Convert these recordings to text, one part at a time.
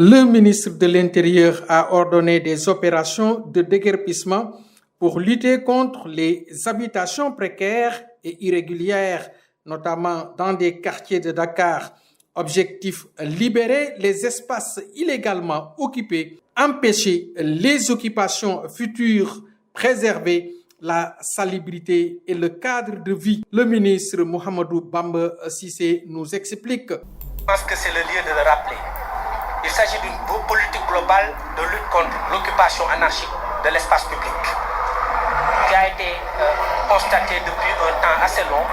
Le ministre de l'Intérieur a ordonné des opérations de déguerpissement pour lutter contre les habitations précaires et irrégulières, notamment dans des quartiers de Dakar. Objectif, libérer les espaces illégalement occupés, empêcher les occupations futures, préserver la salubrité et le cadre de vie. Le ministre Mohamedou Bamba Cissé nous explique. Je pense que c'est le lieu de le rappeler. Il s'agit d'une politique globale de lutte contre l'occupation anarchique de l'espace public qui a été constatée depuis un temps assez long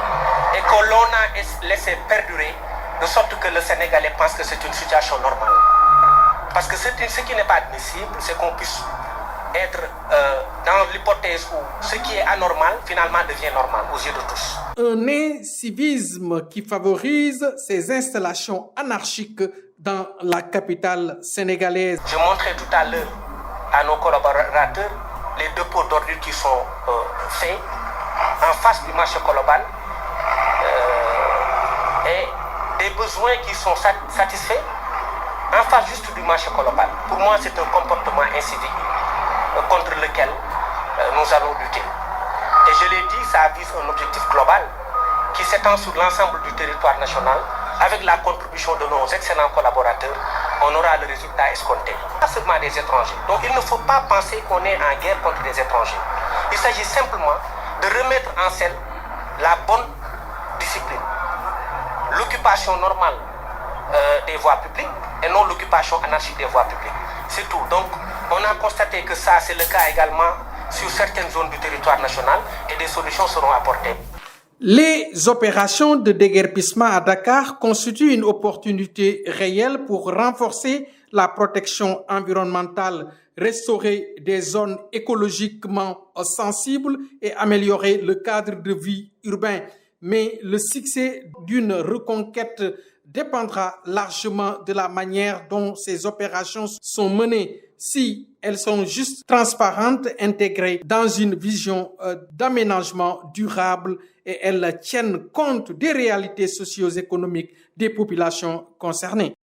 et que l'on a laissé perdurer de sorte que le Sénégalais pense que c'est une situation normale. Parce que ce qui n'est pas admissible, c'est qu'on puisse être dans l'hypothèse où ce qui est anormal finalement devient normal aux yeux de tous. Un incivisme qui favorise ces installations anarchiques dans la capitale sénégalaise. Je montrais tout à l'heure à nos collaborateurs les dépôts d'ordures qui sont faits en face du marché Colobane et des besoins qui sont satisfaits en face juste du marché Colobane. Pour moi, c'est un comportement incivique contre lequel nous allons lutter. Et je l'ai dit, ça vise un objectif global qui s'étend sur l'ensemble du territoire national. Avec la contribution de nos excellents collaborateurs, on aura le résultat escompté. Pas seulement des étrangers. Donc il ne faut pas penser qu'on est en guerre contre des étrangers. Il s'agit simplement de remettre en scène la bonne discipline. L'occupation normale des voies publiques et non l'occupation anarchique des voies publiques. C'est tout. Donc on a constaté que ça, c'est le cas également sur certaines zones du territoire national et des solutions seront apportées. Les opérations de déguerpissement à Dakar constituent une opportunité réelle pour renforcer la protection environnementale, restaurer des zones écologiquement sensibles et améliorer le cadre de vie urbain. Mais le succès d'une reconquête dépendra largement de la manière dont ces opérations sont menées. Si elles sont juste transparentes, intégrées dans une vision d'aménagement durable et elles tiennent compte des réalités socio-économiques des populations concernées.